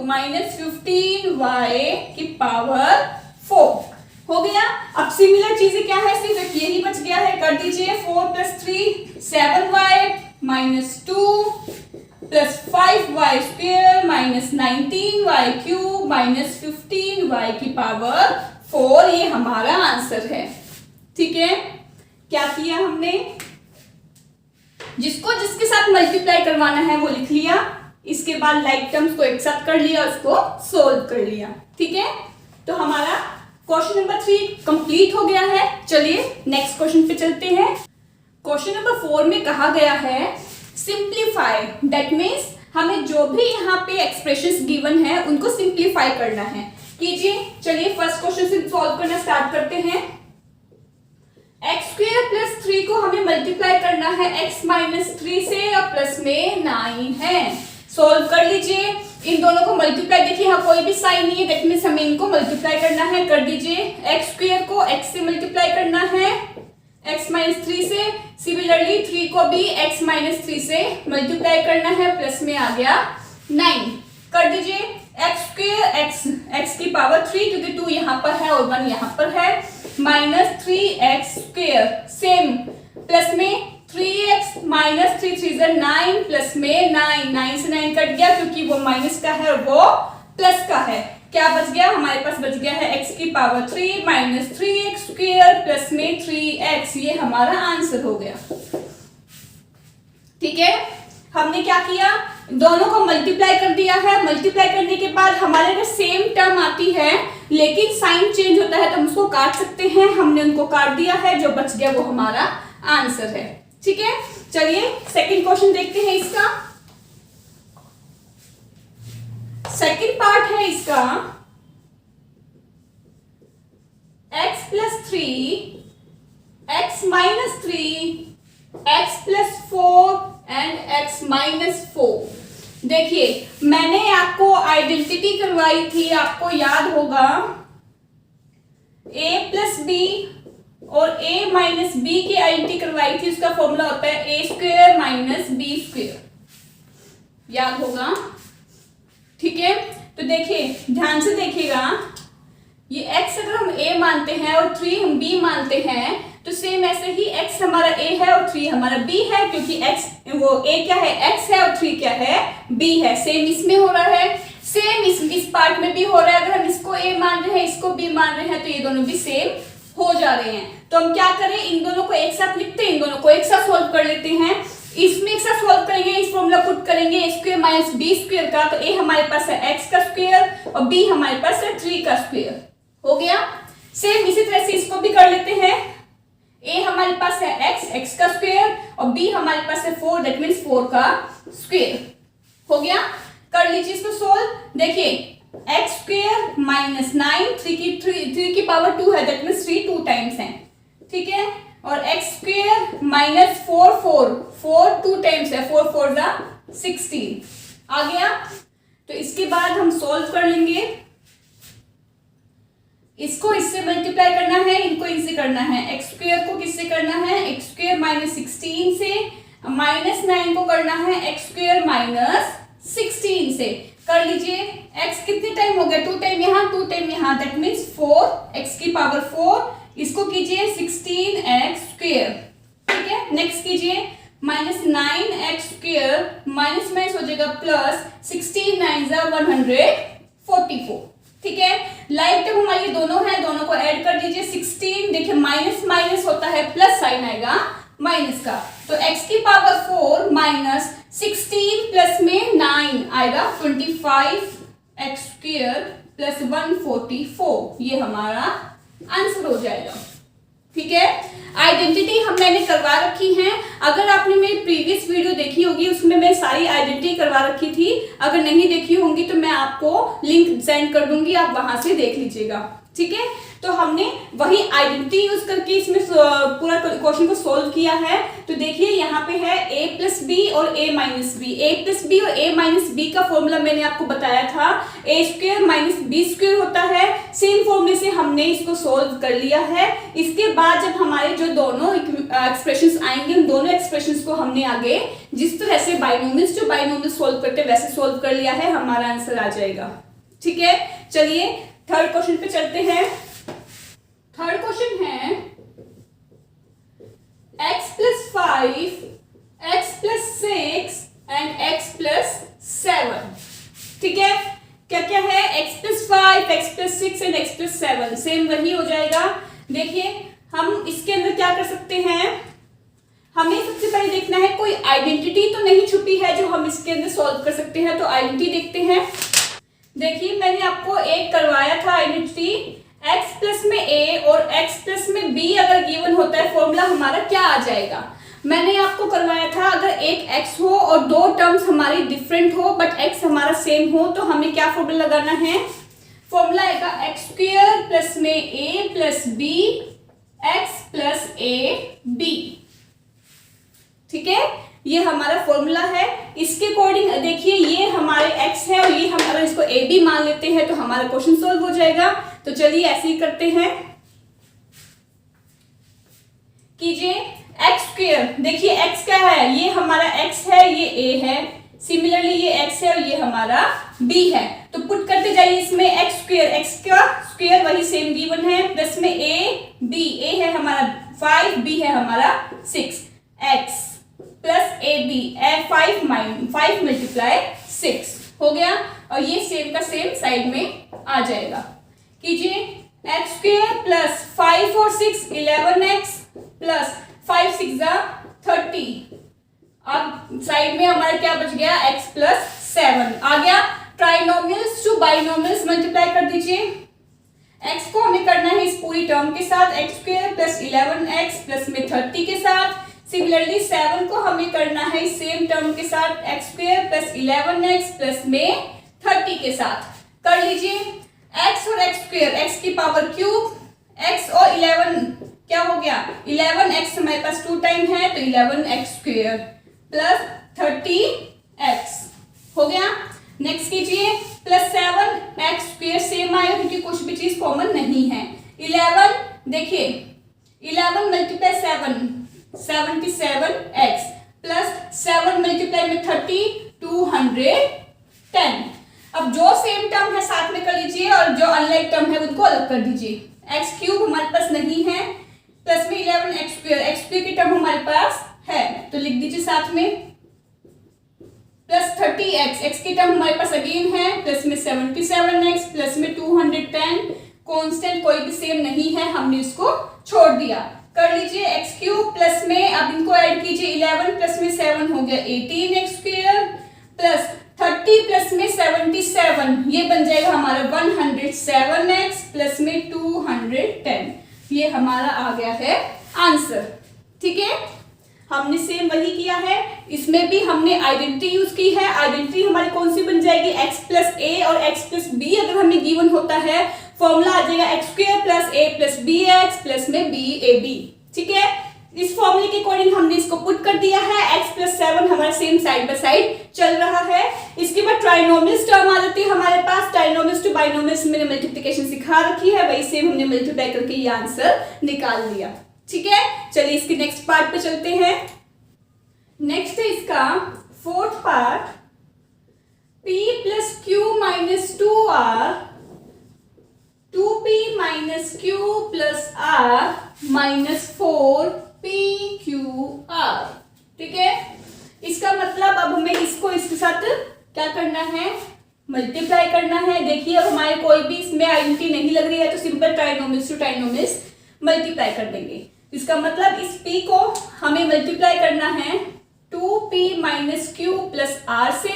-15y4 हो गया। अब सिमिलर चीजें क्या है, सिर्फ एक यही बच गया है, कर दीजिए। 4 + 3 = 7y -2 + 5y² -19y³ -15y4, ये हमारा आंसर है। ठीक है, क्या किया हमने, जिसको जिसके साथ मल्टीप्लाई करवाना है वो लिख लिया, इसके बाद लाइक टर्म्स को एक साथ कर लिया, उसको सोल्व कर लिया। ठीक है, तो हमारा क्वेश्चन नंबर 3 कंप्लीट हो गया है। चलिए नेक्स्ट क्वेश्चन पे चलते हैं। क्वेश्चन नंबर 4 में कहा गया है सिंप्लीफाई, दैट मीन्स हमें जो भी यहाँ पे एक्सप्रेशंस गिवन है उनको सिंप्लीफाई करना है। कीजिए, चलिए फर्स्ट क्वेश्चन से सॉल्व करना स्टार्ट करते हैं। x² + 3 को हमें मल्टीप्लाई करना है x - 3 से और प्लस में 9 है। सोल्व कर लीजिए, इन दोनों को मल्टीप्लाई, देखिए यहाँ कोई भी साइन नहीं है, दैट मींस हमें इनको मल्टीप्लाई करना है। कर दीजिए, x² को x से मल्टीप्लाई करना है x - 3 से, सिमिलरली 3 को भी x - 3 से मल्टीप्लाई करना है, प्लस में आ गया 9। कर दीजिए, x² 3 क्योंकि 2 यहाँ पर है और 1 यहाँ पर है, -3x², सेम प्लस में 3x - 3 × 3 = 9 प्लस में 9 से 9 कट गया क्योंकि वो माइनस का है और वो प्लस का है। क्या बच गया, हमारे पास बच गया है x³ -3x² प्लस में 3x, ये हमारा आंसर हो गया। ठीक है, हमने क्या किया, दोनों को मल्टीप्लाई कर दिया है। मल्टीप्लाई करने के बाद हमारे अगर सेम टर्म आती है लेकिन साइन चेंज होता है तो हम उसको काट सकते हैं, हमने उनको काट दिया है, जो बच गया वो हमारा आंसर है। ठीक है, चलिए सेकंड क्वेश्चन देखते हैं। इसका सेकंड पार्ट है इसका, x + 3 x - 3 x + 4 and x - 4। देखिए मैंने आपको आइडेंटिटी करवाई थी, आपको याद होगा a + b और a - b की आइडेंटिटी करवाई थी, उसका फॉर्मूला होता है a² - b², याद होगा। ठीक है, तो देखिए ध्यान से देखिएगा, ये x अगर हम a मानते हैं और 3 हम b मानते हैं, तो सेम ऐसे ही x हमारा a है और 3 हमारा b है, क्योंकि x वो a क्या है, x है और 3 क्या है, b है। सेम इसमें हो रहा है, सेम इस पार्ट में भी हो रहा है। अगर हम इसको a मान रहे हैं, इसको b मान रहे हैं, तो ये दोनों भी सेम हो जा रहे हैं। तो हम क्या करें, इन दोनों को एक साथ लिखते हैं, इन दोनों को एक साथ सोल्व कर लेते हैं। इसमें एक साथ सोल्व करेंगे, इस फॉर्मूला पुट करेंगे a square minus b square का, तो a हमारे पास है x का स्क्वायर और b हमारे पास है 3 का स्क्वायर। हो गया। सेम इसी तरह से इसको भी कर लेते हैं। a हमारे पास है x का स्क्वायर और b हमारे पास है 4, दैट मीन्स 4 का स्क्वायर। हो गया, कर लीजिए इसको सोल्व। देखिए x स्क्वायर माइनस 9, 3 की पावर 2 है, दैट मीन्स 3 2 टाइम्स है, ठीक है। और x स्क्वायर माइनस 4 2 टाइम्स है, 4 4 जा 16 आ गया। तो इसके बाद हम सोल्व कर लेंगे। इसको इससे मल्टीप्लाई करना है, इनको इनसे करना है। x स्क्वायर को किससे करना है, x स्क्वायर माइनस 16 से, माइनस 9 को करना है x स्क्वायर माइनस 16 से। कर लीजिए, x कितने टाइम हो गया, 2 टाइम यहाँ 2 टाइम यहाँ, दैट मीन्स 4x की पावर 4। इसको कीजिए 16x स्क्वायर, ठीक है। नेक्स्ट कीजिए minus 9x square minus minus हो जाएगा प्लस 16 9 जा 144, ठीक है। लाइक टर्म हमारी दोनों है, दोनों को ऐड कर दीजिए। 16 देखिए माइनस माइनस होता है, प्लस साइन आएगा माइनस का, तो x की पावर 4 माइनस 16 प्लस में 9 आएगा 25x स्क्वायर प्लस 144, ये हमारा आंसर हो जाएगा, ठीक है। आइडेंटिटी हम मैंने करवा रखी है। अगर आपने मेरी प्रीवियस वीडियो देखी होगी, उसमें मैं सारी आइडेंटिटी करवा रखी थी। अगर नहीं देखी होंगी तो मैं आपको लिंक सेंड कर दूंगी, आप वहां से देख लीजिएगा, ठीक है। तो हमने वही आइडेंटिटी यूज करके इसमें पूरा क्वेश्चन को सोल्व किया है। तो देखिए यहाँ पे है a प्लस बी और a minus B. a plus B और a माइनस बी का फॉर्मूला मैंने आपको बताया था, a square minus B square होता है। सेम फॉर्मूले से हमने इसको सोल्व कर लिया है। इसके बाद जब हमारे जो दोनों एक्सप्रेशंस आएंगे, उन दोनों एक्सप्रेशंस को हमने आगे जिस तरह से बाइनोमियल्स जो बाइनोमियल्स सोल्व करते हैं वैसे सोल्व कर लिया है, हमारा आंसर आ जाएगा, ठीक है। चलिए थर्ड क्वेश्चन पे चलते हैं। थर्ड क्वेश्चन है x plus 5, x plus 6 and x plus 7, ठीक है। क्या क्या है, x plus 5, x plus 6 and x plus 7, same वही हो जाएगा। देखिए हम इसके अंदर क्या कर सकते हैं, हमें सबसे पहले देखना है कोई आइडेंटिटी तो नहीं छुपी है जो हम इसके अंदर सॉल्व कर सकते हैं। तो आइडेंटिटी देखते हैं। देखिए मैंने आपको एक करवाया था आइडेंटिटी, x प्लस में a और x प्लस में b अगर गिवन होता है, फॉर्मूला हमारा क्या आ जाएगा। मैंने आपको करवाया था अगर एक x हो और दो टर्म्स हमारी डिफरेंट हो बट x हमारा सेम हो, तो हमें क्या फॉर्मूला लगाना है, फॉर्मूला आएगा x स्क्वायर प्लस में a plus b x plus a b, ठीक है। ये हमारा फॉर्मूला है। इसके अकॉर्डिंग देखिए ये हमारे x है और ये हम अगर इसको a b मान लेते हैं तो हमारा क्वेश्चन सॉल्व हो जाएगा। तो चलिए ऐसे ही करते हैं, कीजिए x स्क्वायर। देखिए x क्या है, ये हमारा x है, ये a है, सिमिलरली ये x है और ये हमारा b है। तो पुट करते जाइए इसमें x स्क्वायर, x का स्क्वायर वही सेम गिवन है, प्लस में a b, a है हमारा 5, b है हमारा 6, x plus A B, 5 multiply 6 हो गया। और ये सेम का सेम साइड में आ जाएगा। कीजिए एक्स स्क्वायर प्लस 5 और 6 11x प्लस 5 6 जा 30। अब साइड में हमारा क्या बच गया, x प्लस 7 आ गया। ट्राइनोमियल्स टू बाइनोमियल्स मल्टीप्लाई कर दीजिए। x को हमें करना है इस पूरी टर्म के साथ, x square plus 11x plus में 30 के साथ। सिमिलरली 7 को हमें करना है इस सेम टर्म के साथ, x square plus 11x plus में 30 के साथ। कर लीजिए x और x स्क्वायर, x की पावर क्यूब, x और 11 क्या हो गया, 11x हमारे पास 2 टाइम है तो 11x स्क्वायर प्लस 30x हो गया। नेक्स्ट कीजिए प्लस 7x स्क्वायर सेम आएगा क्योंकि कुछ भी चीज कॉमन नहीं है। 11 देखिए 11 मल्टीप्लाई 7 77x प्लस 7 मल्टीप्लाई में 30 210। अब और जो अनलाइक टर्म है उनको अलग कर दीजिए। एक्स क्यूब हमारे पास नहीं है, प्लस में 11 एक्स स्क्वायर की टर्म हमारे पास है तो लिख दीजिए साथ में, प्लस 30x, एक्स की टर्म हमारे पास अगेन है, प्लस में 77x, प्लस में 210, कांस्टेंट कोई भी सेम नहीं है, हमने इसको छोड़ दिया। कर लीजिए एक्स क्यूब प्लस में, अब इनको ऐड कीजिए, 11 प्लस में 7 हो गया 18x स्क्वायर, प्लस 30 प्लस में 77, ये बन जाएगा हमारा 107x, प्लस में 210, ये हमारा आ गया है आंसर। ठीक है, हमने सेम वही किया है, इसमें भी हमने आइडेंटिटी यूज की है। आइडेंटिटी हमारी कौन सी बन जाएगी, x प्लस ए और x प्लस बी अगर हमें गिवन होता है, फॉर्मूला आ जाएगा एक्स स्क्वायर प्लस ए प्लस बी एक्स प्लस में बी ए बी। ठीक है, इस फॉर्मूले के अकॉर्डिंग हमने इसको पुट कर दिया है, x प्लस 7 हमारा सेम साइड बाय साइड चल रहा है। इसके बाद ट्राइनोमियल्स टर्म आ जाती है हमारे पास, ट्राइनोमियल्स टू बाइनोमियल्स मैंने मल्टीप्लिकेशन सिखा रखी है, वही सेम हमने मल्टीप्लाई करके ये आंसर निकाल लिया। ठीक है, चलिए इसके नेक्स्ट पार्ट पे चलते हैं। नेक्स्ट है इसका fourth part, p plus Q minus 2r, 2p minus Q plus r minus 4pqr। ठीक है, इसका मतलब अब हमें इसको इसके साथ क्या करना है, मल्टीप्लाई करना है। देखिए अब हमारे कोई भी इसमें आइडेंटिटी नहीं लग रही है तो simple trinomials to trinomials multiply कर देंगे। इसका मतलब इस p को हमें मल्टीप्लाई करना है 2p minus Q plus r से,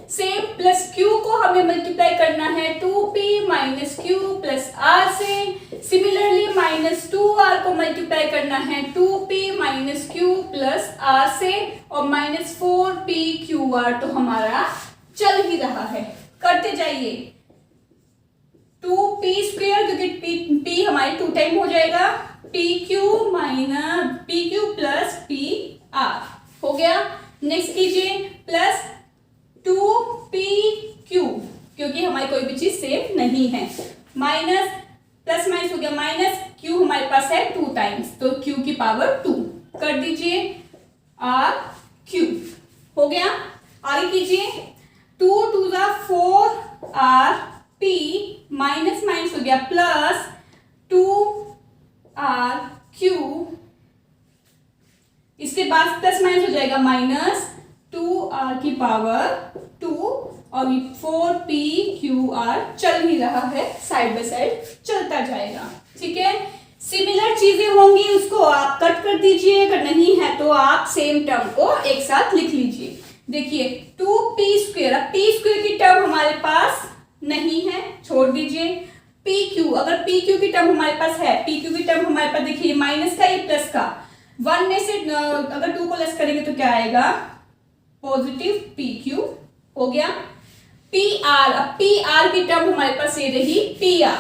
सेम प्लस q को हमें मल्टीप्लाई करना है 2p minus Q plus r से, सिमिलरली माइनस 2r को मल्टीप्लाई करना है 2p minus Q plus r से, और माइनस 4pqr तो हमारा चल ही रहा है, करते जाइए। 2p स्क्वायर क्योंकि p हमारे 2 टाइम हो जाएगा, pq minus pq plus pr हो गया। नेक्स्ट कीजिए प्लस 2pq क्योंकि हमारी कोई भी चीज सेम नहीं है, माइनस प्लस माइनस हो गया, माइनस q हमारे पास है 2 टाइम्स तो q की पावर 2 कर दीजिए, rq हो गया। आगे कीजिए 2 2 4 rp माइनस माइनस हो गया प्लस 2rq, इसके बाद प्लस माइनस हो जाएगा माइनस 2r की पावर 2 और 4pqr चल ही रहा है, साइड बाय साइड चलता जाएगा। ठीक है, सिमिलर चीजें होंगी उसको आप कट कर दीजिए, अगर नहीं है तो आप सेम टर्म को एक साथ लिख लीजिए। देखिए 2p स्क्वायर, अब p स्क्वायर की टर्म हमारे पास नहीं है, छोड़ दीजिए। pq, अगर pq की टर्म हमारे पास है, pq की टर्म हमारे पास देखिए माइनस का ये प्लस का, 1 में से अगर 2 को लेस करेंगे तो क्या आएगा, पॉजिटिव pq हो गया। pr, अब pr की टर्म हमारे पास ये रही pr।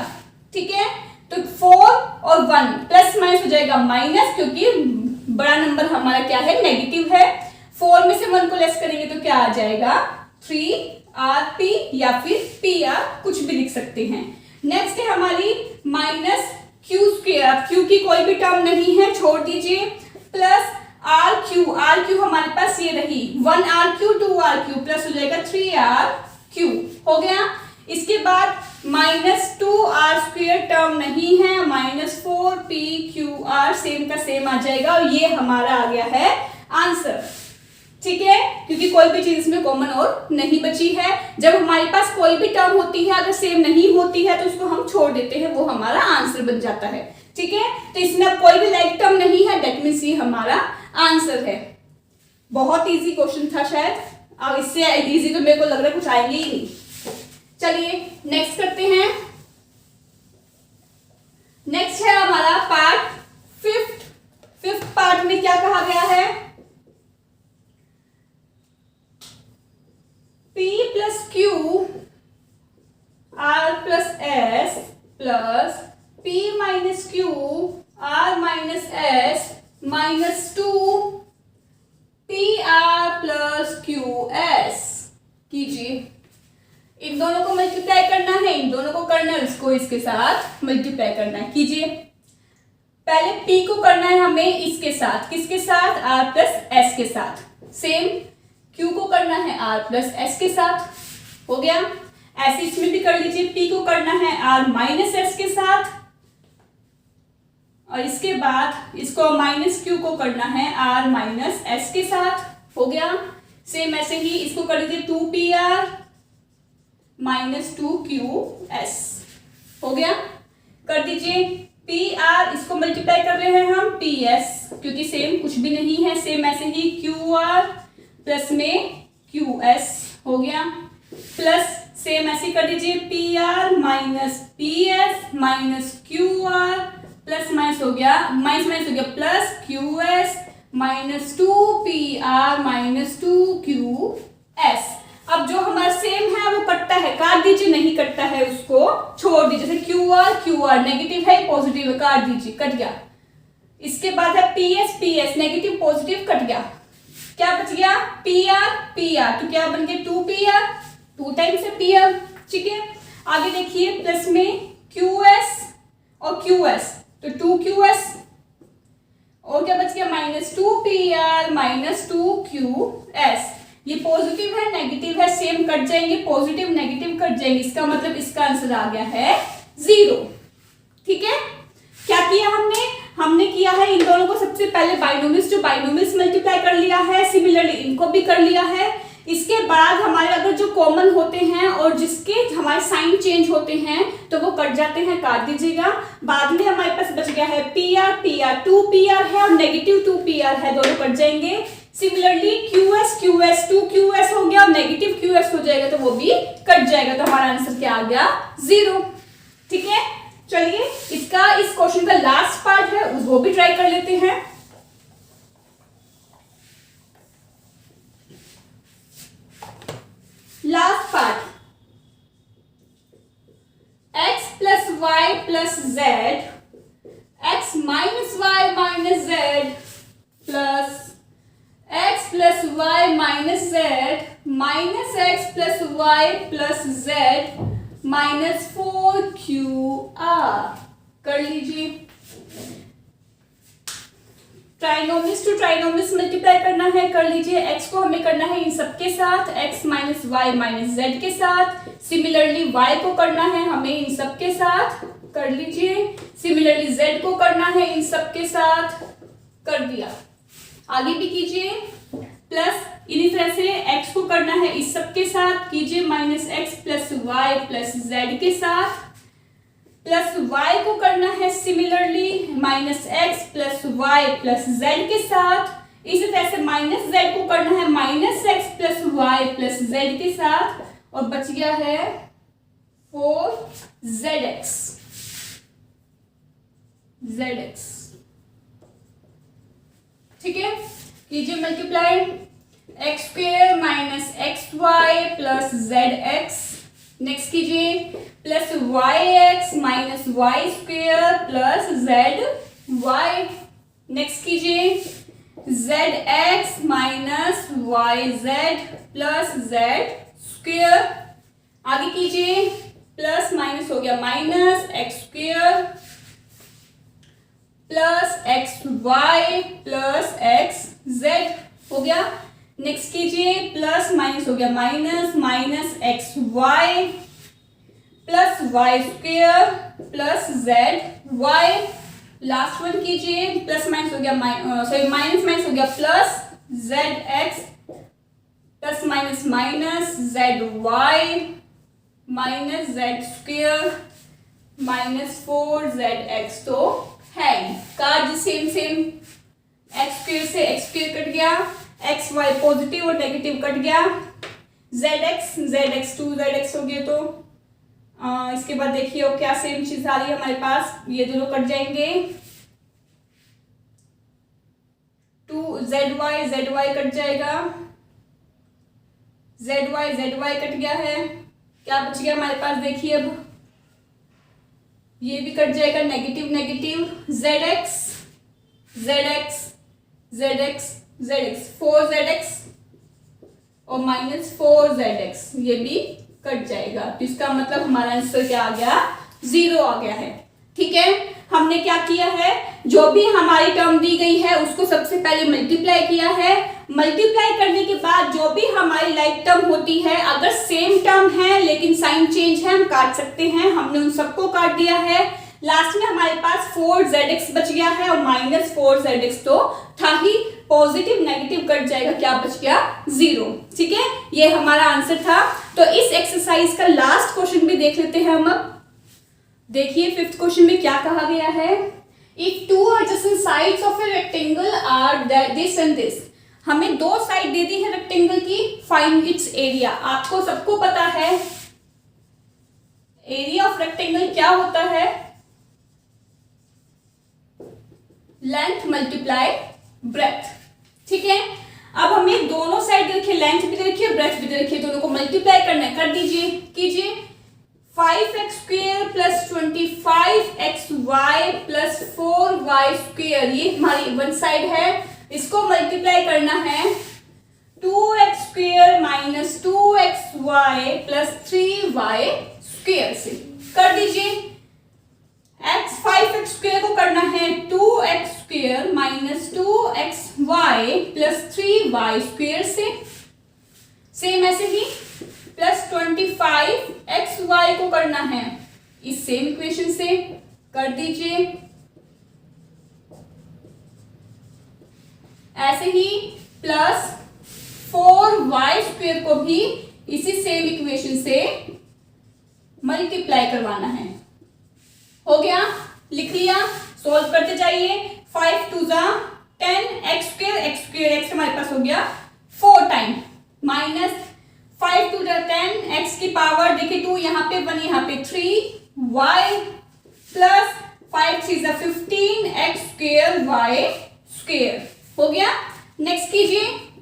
ठीक है, तो 4 और 1 प्लस माइनस हो जाएगा माइनस, क्योंकि बड़ा नंबर हमारा क्या है, नेगेटिव है। 4 में से 1 को लेस करेंगे तो क्या आ जाएगा, 3rp या फिर pr, कुछ भी लिख सकते हैं। नेक्स्ट है हमारी माइनस q स्क्वायर, अब q की कोई भी टर्म नहीं है, छोड़ दीजिए, प्लस rq हमारे पास ये रही 1rq 2rq प्लस हो जाएगा 3rq हो गया। इसके बाद माइनस 2r स्क्वायर टर्म नहीं है, माइनस 4pqr सेम का सेम आ जाएगा और ये हमारा आ गया है आंसर। ठीक है, क्योंकि कोई भी चीज इसमें कॉमन और नहीं बची है। जब हमारे पास कोई भी टर्म होती है अगर सेम नहीं होती है तो उसको हम छोड़ देते हैं, वो हमारा आंसर बन जाता है। ठीक है, तो इसमें अब कोई भी लाइक टर्म नहीं है, दैट मींस ये हमारा आंसर है। बहुत इजी क्वेश्चन था शायद, अब इससे इजी तो मेरे को लग रहा है कुछ आएंगे ही नहीं। चलिए नेक्स्ट करते हैं। नेक्स्ट है हमारा पार्ट फिफ्थ पार्ट में क्या कहा गया है, p plus Q r plus s plus p minus Q r minus s minus 2 pr plus Q S कीजिए। इन दोनों को मल्टीप्लाई करना है, इन दोनों को करना है, इसको इसके साथ मल्टीप्लाई करना है। कीजिए, पहले p को करना है हमें इसके साथ, किसके साथ, r प्लस s के साथ। सेम q को करना है r प्लस s के साथ, हो गया। ऐसे इसमें भी कर लीजिए, p को करना है r माइनस s के साथ, और इसके बाद इसको माइनस q को करना है r माइनस s के साथ। हो गया। सेम ऐसे ही इसको कर लीजिए 2pr माइनस 2qs। हो गया। कर दीजिए pr, इसको मल्टीप्लाई कर रहे हैं हम ps, क्योंकि सेम कुछ भी नहीं है। सेम ऐसे ही qr प्लस में qs। हो गया। प्लस सेम ऐसे कर दीजिए pr minus ps minus qr plus minus हो गया, माइनस माइनस हो गया plus qs minus 2pr minus 2qs। अब जो हमारा सेम है वो कटता है, काट दीजिए, नहीं कटता है उसको छोड़ दीजिए। जैसे qr नेगेटिव है पॉजिटिव है, काट दीजिए, कट गया। इसके बाद है ps नेगेटिव पॉजिटिव, कट गया। क्या बच गया pr, तो क्या बन गया 2pr, 2 टाइम्स है pr। ठीक है। आगे देखिए प्लस में qs और qs, तो 2qs, और क्या बच गया माइनस 2pr माइनस 2qs। ये पॉजिटिव है नेगेटिव है, सेम कट जाएंगे, पॉजिटिव नेगेटिव कट जाएंगे, इसका मतलब इसका आंसर आ गया है 0। ठीक है। क्या किया हमने किया है इन दोनों को सबसे पहले बाइनोमियल्स, जो बाइनोमियल्स मल्टीप्लाई कर लिया है, सिमिलरली इनको भी कर लिया है। इसके बाद हमारे अगर जो कॉमन होते हैं और जिसके हमारे साइन चेंज होते हैं तो वो कट जाते हैं, काट दीजिएगा। बाद में हमारे पास बच गया है pr 2pr है और नेगेटिव 2pr है, दोनों कट जाएंगे। सिमिलरली qs 2qs हो गया और नेगेटिव qs हो जाएगा, तो वो भी कट जाएगा, तो हमारा आंसर क्या आ गया 0। ठीक है। चलिए इसका, इस क्वेश्चन का लास्ट पार्ट है वो भी ट्राई कर लेते हैं। Last part, x plus Y plus Z, x minus Y minus Z plus x plus Y minus Z minus X plus Y plus Z minus 4qr। कर लीजिए। ट्राइनोमियल्स टू ट्राइनोमियल्स मल्टीप्लाई करना है, कर लीजिए। x को हमें करना है इन सबके साथ, x minus Y minus Z के साथ। सिमिलरली y को करना है हमें इन सबके साथ, कर लीजिए। सिमिलरली z को करना है इन सबके साथ, कर दिया। आगे भी कीजिए। प्लस इन्हीं तरह से x को करना है इस सबके साथ, कीजिए minus X plus Y plus Z के साथ। प्लस y को करना है similarly minus X plus Y plus Z के साथ। इसी तरह से माइनस z को करना है minus X plus Y plus Z के साथ, और बच गया है 4zx। ठीक है। कीजिए multiply, x square minus x y plus Z x. Next कीजिए plus y x minus y square plus z y. Next कीजिए z x minus y z plus z square. आगे कीजिए प्लस माइनस हो गया minus x square plus x y plus x z हो गया। Next कीजिए plus minus हो गया minus minus x y plus y square plus z y. Last one कीजिए प्लस माइनस हो गया माइनस माइनस हो गया plus Z X plus minus minus Z Y minus Z square minus 4zx। तो है का सेम सेम, एक्स स्क्वेयर से X square cut गया, एक्स वाई पॉजिटिव और नेगेटिव कट गया, जेड एक्स 2zx हो गया। तो इसके बाद देखिए क्या सेम चीज आ रही है हमारे पास, ये दोनों कट जाएंगे, 2zy कट जाएगा, zy कट गया है। क्या बच गया हमारे पास देखिए, अब ये भी कट जाएगा, नेगेटिव नेगेटिव, zx 4zx और माइनस 4zx ये भी कट जाएगा। तो इसका मतलब हमारा आंसर क्या आ गया, 0 आ गया है। ठीक है। हमने क्या किया है, जो भी हमारी टर्म दी गई है उसको सबसे पहले मल्टीप्लाई किया है मल्टीप्लाई करने के बाद जो भी हमारी लाइक टर्म होती है, अगर सेम टर्म है लेकिन साइन चेंज है, हम काट सकते हैं। हमने उन सबको काट दिया है। लास्ट में हमारे पास 4zx बच गया है और माइनस 4zx तो था ही, पॉजिटिव नेगेटिव कट जाएगा, क्या बच गया 0। ठीक है, ये हमारा आंसर था। तो इस एक्सरसाइज का लास्ट क्वेश्चन भी देख लेते हैं हम अब। देखिए 5th क्वेश्चन में क्या कहा गया है। If two adjacent sides of a rectangle are this and this, हमें दो साइड दे दी है रेक्टेंगल की, फाइंड इट्स एरिया। आपको सबको पता है एरिया ऑफ रेक्टेंगल क्या होता है, लेंथ मल्टीप्लाई ब्रेथ। ठीक है, अब हमें दोनों साइड देखिए, लेंथ भी देखिए ब्रेथ भी देखिए, दोनों को मल्टीप्लाई करना है, कर दीजिए, कीजिए। 5x² plus 25xy plus 4y², ये हमारी वन साइड है, इसको मल्टीप्लाई करना है 2x² minus 2xy plus 3y² से, कर दीजिए। 5x² को करना है 2x² minus 2xy plus 3y² से, सेम ऐसे ही। प्लस 25xy को करना है इस सेम इक्वेशन से, कर दीजिए। ऐसे ही प्लस 4y² को भी इसी सेम इक्वेशन से मल्टीप्लाई करवाना है। हो गया, लिख लिया, सोल्व करते जाइए। 5 2 10 x² हमारे पास हो गया 4 टाइम, माइनस 5 2 10 x की पावर देखिए 2, यहाँ पे 1, यहाँ पे 3y प्लस 5 3 15 x² हो गया। नेक्स्ट कीजिए,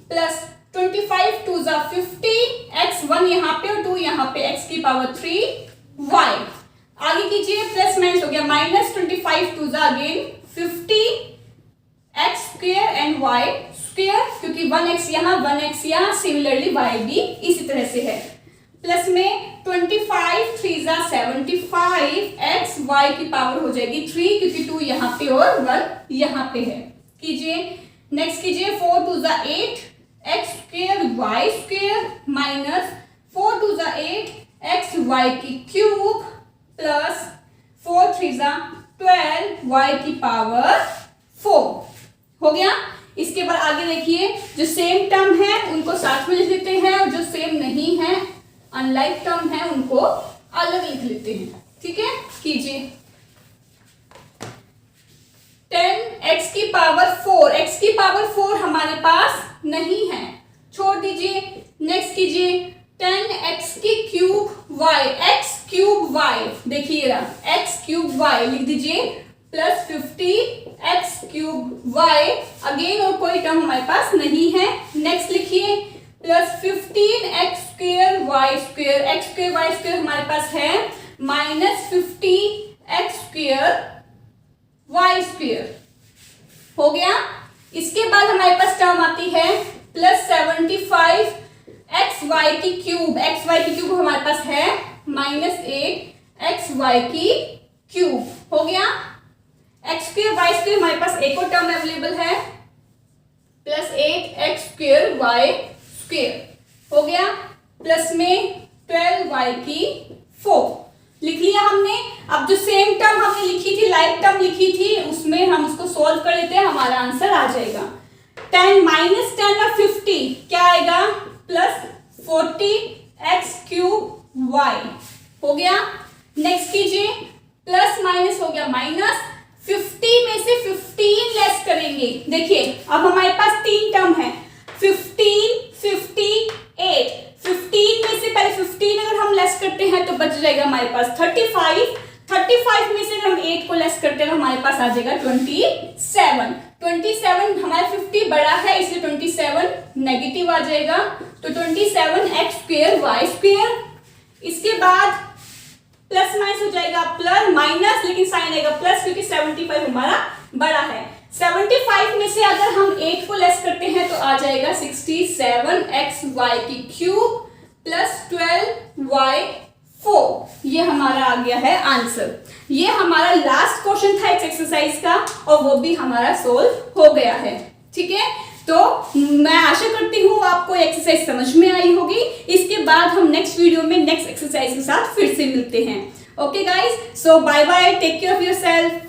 प्लस 25 2 50 x1 यहाँ पे और 2 यहाँ पे, x की पावर 3y। आगे कीजिए, प्लस माइनस हो गया, minus 25 2 again 50 x² and y², क्योंकि 1x यहाँ 1x यहाँ, सिमिलरली y भी इसी तरह से है। प्लस में 25 3 75 x, y की पावर हो जाएगी 3, क्योंकि 2 यहाँ पे और 1 यहाँ पे है। कीजिए, नेक्स्ट कीजिए, 4 2 8 x² y² माइनस 4 2 8 xy की क्यूब प्लस 4 3 12 y की पावर 4 हो गया। इसके बाद आगे देखिए, जो सेम टर्म है उनको साथ में लिख लेते हैं और जो सेम नहीं है, अनलाइक टर्म है, उनको अलग लिख लेते हैं। ठीक है, कीजिए। 10x की पावर 4, x की पावर 4 हमारे पास नहीं है, छोड़ दीजिए। नेक्स्ट कीजिए, 10x की cube y, x cube y, देखिए x क्यूब y लिख दीजिए, plus 50 x cube y, again और कोई टर्म हमारे पास नहीं है। नेक्स्ट लिखिए, plus 15 x² y², x² y² हमारे पास है, माइनस 50 x² y² हो गया। इसके बाद हमारे पास टर्म आती है प्लस 75 xy की क्यूब, xy की क्यूब हमारे पास है, माइनस 8 xy की क्यूब हो गया। x² y² हमारे पास एक और टर्म अवेलेबल है, प्लस 8 x² y² हो गया, प्लस में 12y की 4 लिख लिया हमने। अब जो सेम टर्म हमने लिखी थी, लाइक टर्म लिखी थी, उसमें हम उसको सोल्व कर लेते हैं, हमारा आंसर आ जाएगा 10 माइनस 10 और 50 क्या आएगा, प्लस 40 x³ y हो गया। नेक्स्ट कीजिए, प्लस माइनस हो गया माइनस, 50 में से 15 लेस करेंगे। देखिए अब हमारे पास तीन टर्म है, 15 58, 15 में से पहले 15 अगर हम लेस करते हैं तो बच जाएगा हमारे पास 35, 35 में से अगर हम 8 को लेस करते हैं तो हमारे पास आ जाएगा 27, 27 हमारा 50 बड़ा है इसलिए 27 नेगेटिव आ जाएगा, तो 27 x² y²। इसके बाद प्लस माइनस हो जाएगा प्लस माइनस, लेकिन साइन आएगा प्लस क्योंकि 75 हमारा बड़ा है। 75 में से अगर हम 8 को लेस करते हैं तो आ जाएगा 67 xy की क्यूब प्लस 12y4, ये हमारा आ गया है आंसर। ये हमारा लास्ट क्वेश्चन था इस एक्सरसाइज का और वो भी हमारा सोल्व हो गया है। ठीक है, तो मैं आशा करती हूँ आपको एक्सरसाइज समझ में आई होगी। इसके बाद हम नेक्स्ट वीडियो में नेक्स्ट एक्सरसाइज के साथ फिर से मिलते हैं। Okay guys, so bye bye, take care of yourself.